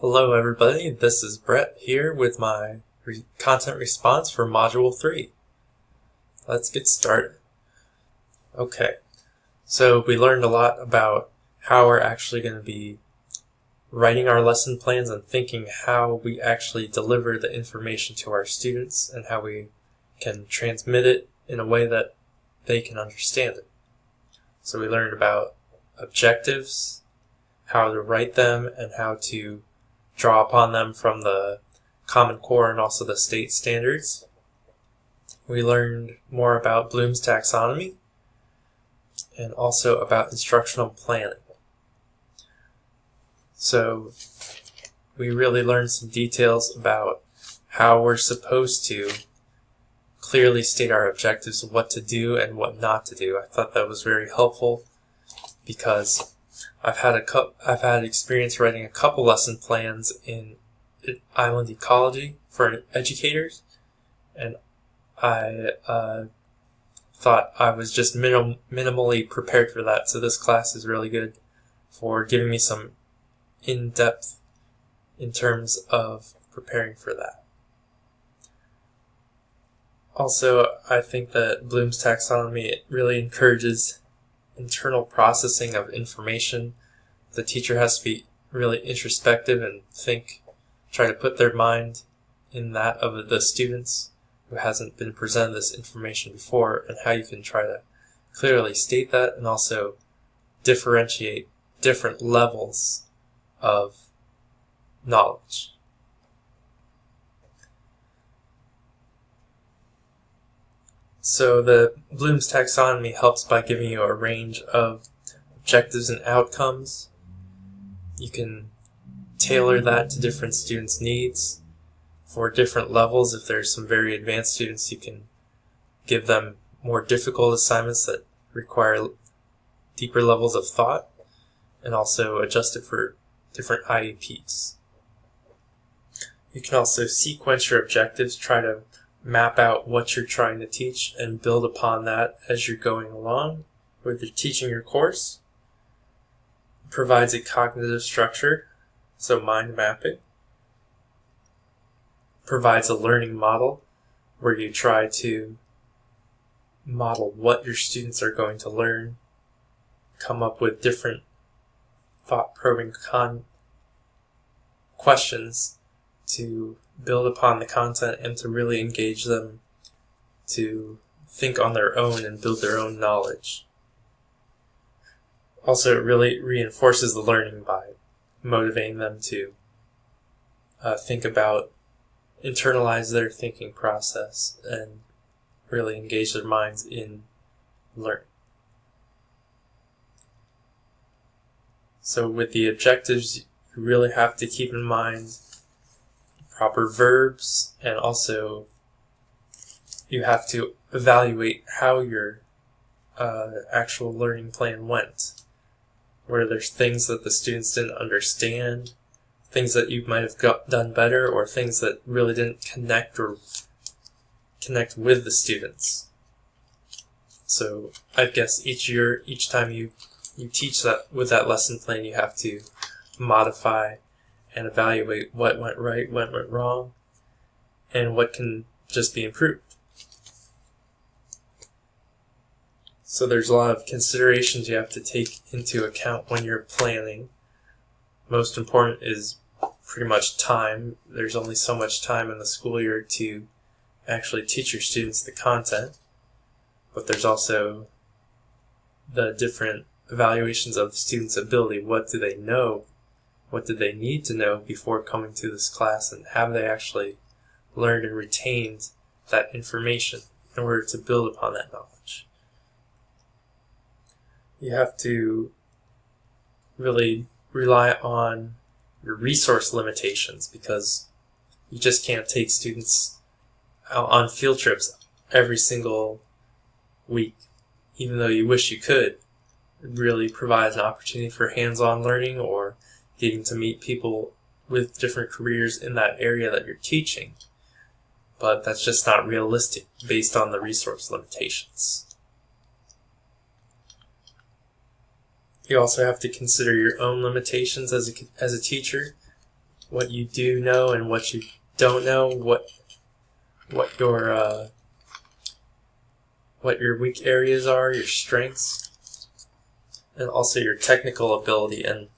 Hello everybody, this is Brett here with my content response for Module 3. Let's get started. Okay, so we learned a lot about how we're actually going to be writing our lesson plans and thinking how we actually deliver the information to our students and how we can transmit it in a way that they can understand it. So we learned about objectives, how to write them, and how to draw upon them from the Common Core and also the state standards. We learned more about Bloom's taxonomy and also about instructional planning. So we really learned some details about how we're supposed to clearly state our objectives, what to do and what not to do. I thought that was very helpful because I've had experience writing a couple lesson plans in island ecology for educators, and I thought I was just minimally prepared for that. So this class is really good for giving me some in-depth in terms of preparing for that. Also, I think that Bloom's taxonomy really encourages internal processing of information. The teacher has to be really introspective and try to put their mind in that of the students who hasn't been presented this information before, and how you can try to clearly state that and also differentiate different levels of knowledge. So the Bloom's taxonomy helps by giving you a range of objectives and outcomes. You can tailor that to different students' needs. For different levels, if there's some very advanced students, you can give them more difficult assignments that require deeper levels of thought, and also adjust it for different IEPs. You can also sequence your objectives, try to map out what you're trying to teach and build upon that as you're going along with your teaching your course. It provides a cognitive structure, so mind mapping. Provides a learning model where you try to model what your students are going to learn, come up with different thought-probing questions to build upon the content and to really engage them to think on their own and build their own knowledge. Also, it really reinforces the learning by motivating them to think about, internalize their thinking process, and really engage their minds in learning. So with the objectives, you really have to keep in mind proper verbs, and also you have to evaluate how your actual learning plan went. Where there's things that the students didn't understand, things that you might have done better, or things that really didn't connect with the students. So I guess each time you teach that with that lesson plan, you have to modify and evaluate what went right, what went wrong, and what can just be improved. So there's a lot of considerations you have to take into account when you're planning. Most important is pretty much time. There's only so much time in the school year to actually teach your students the content, but there's also the different evaluations of the students' ability. What do they know? What did they need to know before coming to this class, and have they actually learned and retained that information in order to build upon that knowledge? You have to really rely on your resource limitations, because you just can't take students out on field trips every single week, even though you wish you could. It really provides an opportunity for hands-on learning or getting to meet people with different careers in that area that you're teaching. But that's just not realistic based on the resource limitations. You also have to consider your own limitations as a teacher. what you do know and what you don't know, what your weak areas are, your strengths, and also your technical ability, and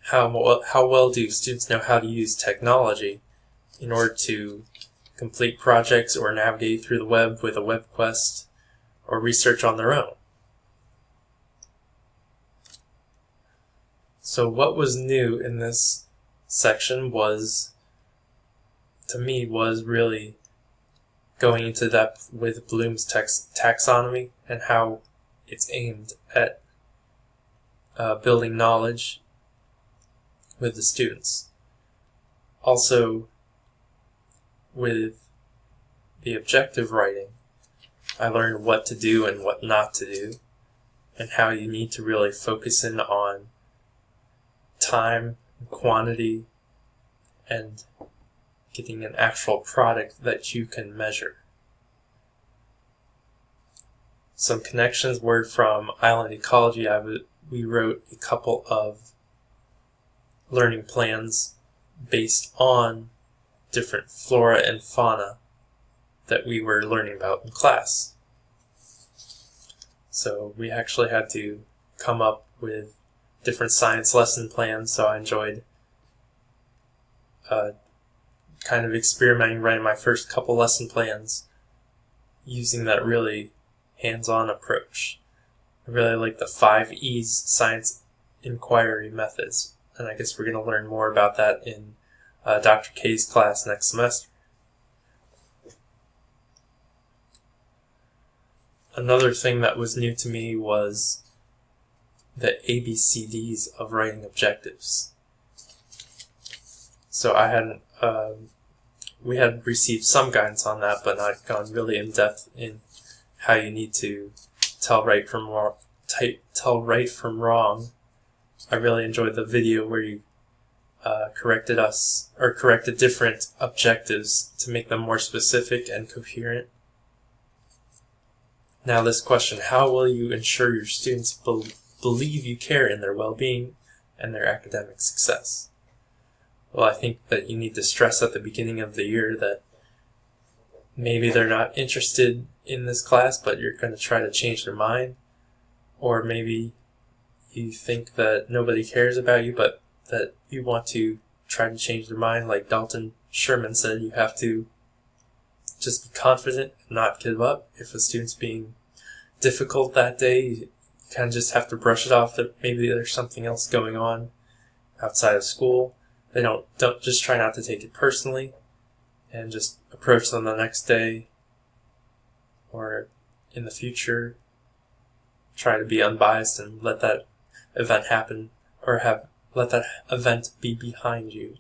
how well do students know how to use technology in order to complete projects or navigate through the web with a web quest or research on their own. So what was new in this section to me, was really going into depth with Bloom's taxonomy and how it's aimed at building knowledge with the students. Also, with the objective writing, I learned what to do and what not to do, and how you need to really focus in on time, quantity, and getting an actual product that you can measure. Some connections were from Island Ecology. We wrote a couple of learning plans based on different flora and fauna that we were learning about in class. So we actually had to come up with different science lesson plans, so I enjoyed kind of experimenting, writing my first couple lesson plans using that really hands-on approach. I really like the 5 E's science inquiry methods, and I guess we're going to learn more about that in Dr. K's class next semester. Another thing that was new to me was the ABCDs of writing objectives. So we had received some guidance on that, but not gone really in depth in how you need to tell right from wrong. I really enjoyed the video where you corrected different objectives to make them more specific and coherent. Now this question: how will you ensure your students believe you care in their well-being and their academic success? Well, I think that you need to stress at the beginning of the year that maybe they're not interested in this class, but you're going to try to change their mind. Or maybe you think that nobody cares about you, but that you want to try to change their mind. Like Dalton Sherman said, you have to just be confident and not give up. If a student's being difficult that day, you kind of just have to brush it off that maybe there's something else going on outside of school. Don't just try not to take it personally, and just approach them the next day or in the future. Try to be unbiased and let that event happen, or let that event be behind you.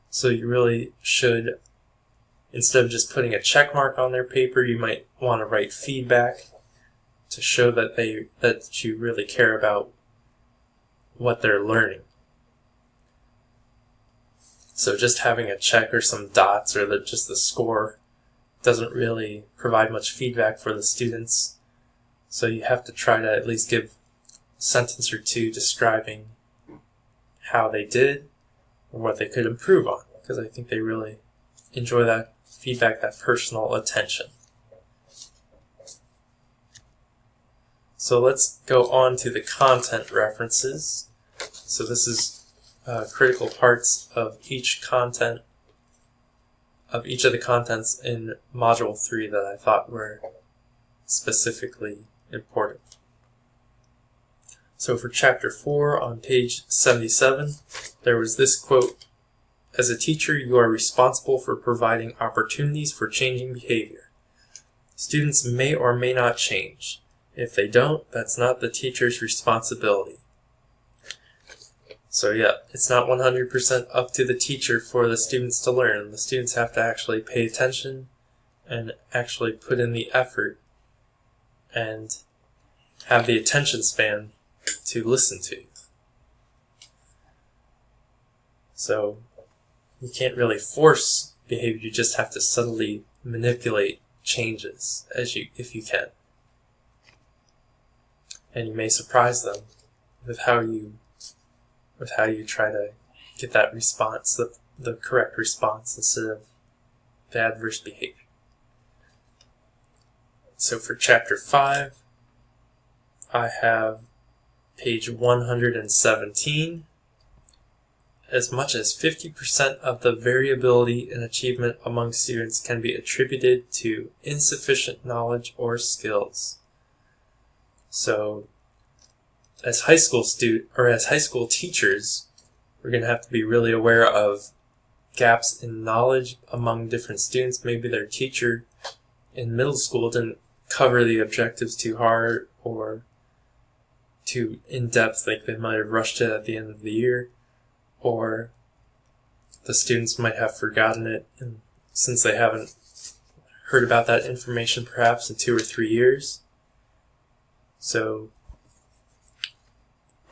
So you really should, instead of just putting a check mark on their paper, you might want to write feedback to show that you really care about what they're learning. So just having a check or some dots or just the score doesn't really provide much feedback for the students. So you have to try to at least give a sentence or two describing how they did or what they could improve on, because I think they really enjoy that feedback, that personal attention. So let's go on to the content references. So this is critical parts of each of the contents in Module 3 that I thought were specifically important. So for Chapter 4 on page 77, there was this quote: "As a teacher, you are responsible for providing opportunities for changing behavior. Students may or may not change. If they don't, that's not the teacher's responsibility." So yeah, it's not 100% up to the teacher for the students to learn. The students have to actually pay attention and actually put in the effort and have the attention span to listen to you. So you can't really force behavior, you just have to subtly manipulate changes if you can. And you may surprise them with with how you try to get that response, the correct response, instead of the adverse behavior. So for Chapter 5, I have page 117. As much as 50% of the variability in achievement among students can be attributed to insufficient knowledge or skills. So, as high school teachers, we're going to have to be really aware of gaps in knowledge among different students. Maybe their teacher in middle school didn't cover the objectives too hard or too in-depth, like they might have rushed it at the end of the year. Or the students might have forgotten it, and since they haven't heard about that information perhaps in 2 or 3 years. So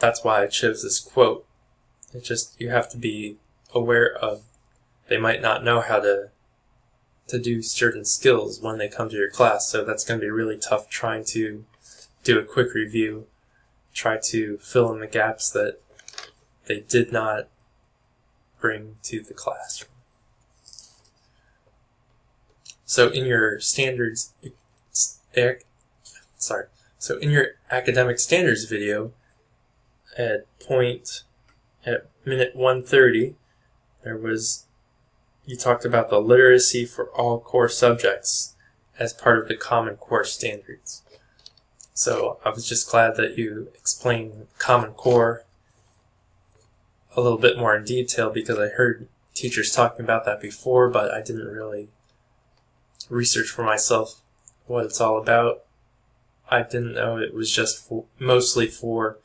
that's why I chose this quote. You have to be aware of, they might not know how to do certain skills when they come to your class, so that's going to be really tough trying to do a quick review, try to fill in the gaps that they did not bring to the classroom. So in your academic standards video, at minute 130, you talked about the literacy for all core subjects as part of the Common Core standards. So I was just glad that you explained Common Core a little bit more in detail, because I heard teachers talking about that before, but I didn't really research for myself what it's all about. I didn't know it was just mostly for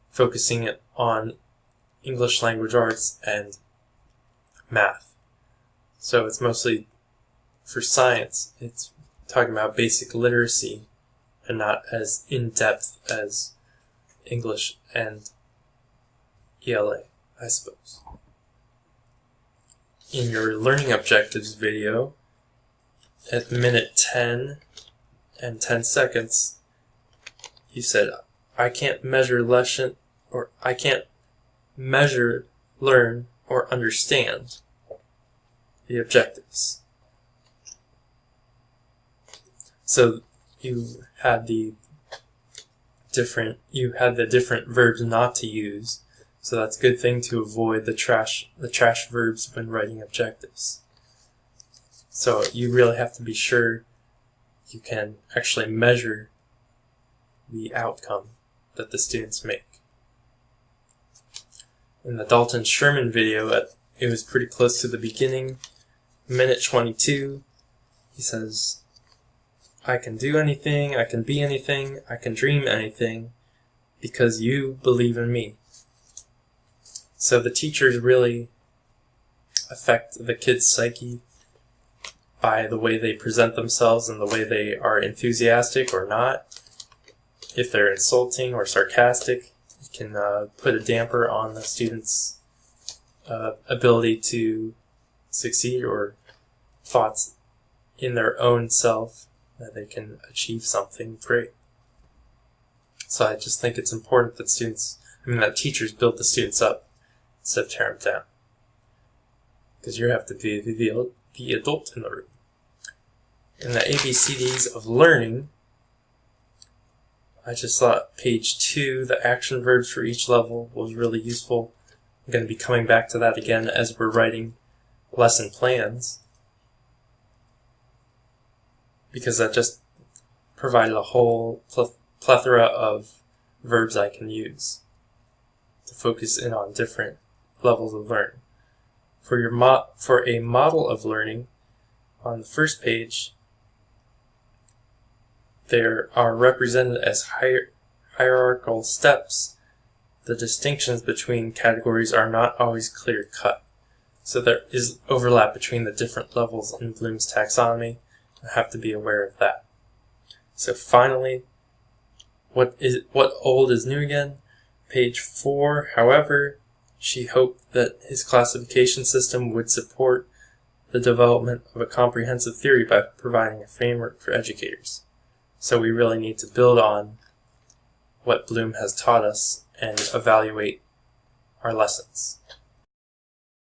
focusing it on English language arts and math. So it's mostly for science. It's talking about basic literacy and not as in-depth as English and ELA, I suppose. In your learning objectives video, at minute 10 and 10 seconds, you said, I can't measure, learn, or understand the objectives. So you had the different verbs not to use. So that's a good thing to avoid the trash verbs when writing objectives. So you really have to be sure you can actually measure the outcome that the students make. In the Dalton-Sherman video, it was pretty close to the beginning, minute 22, he says, I can do anything, I can be anything, I can dream anything, because you believe in me. So the teachers really affect the kids' psyche by the way they present themselves and the way they are enthusiastic or not. If they're insulting or sarcastic, it can put a damper on the students' ability to succeed, or thoughts in their own self that they can achieve something great. So I just think it's important that teachers build the students up instead of tear them down. Because you have to be the adult in the room. In the ABCDs of learning, I just thought page 2, the action verbs for each level, was really useful. I'm going to be coming back to that again as we're writing lesson plans, because that just provided a whole plethora of verbs I can use to focus in on different levels of learning. For a model of learning, on the first page, there are represented as hierarchical steps. The distinctions between categories are not always clear-cut. So there is overlap between the different levels in Bloom's taxonomy. I have to be aware of that. So finally, what old is new again? Page 4, however, she hoped that his classification system would support the development of a comprehensive theory by providing a framework for educators. So we really need to build on what Bloom has taught us and evaluate our lessons.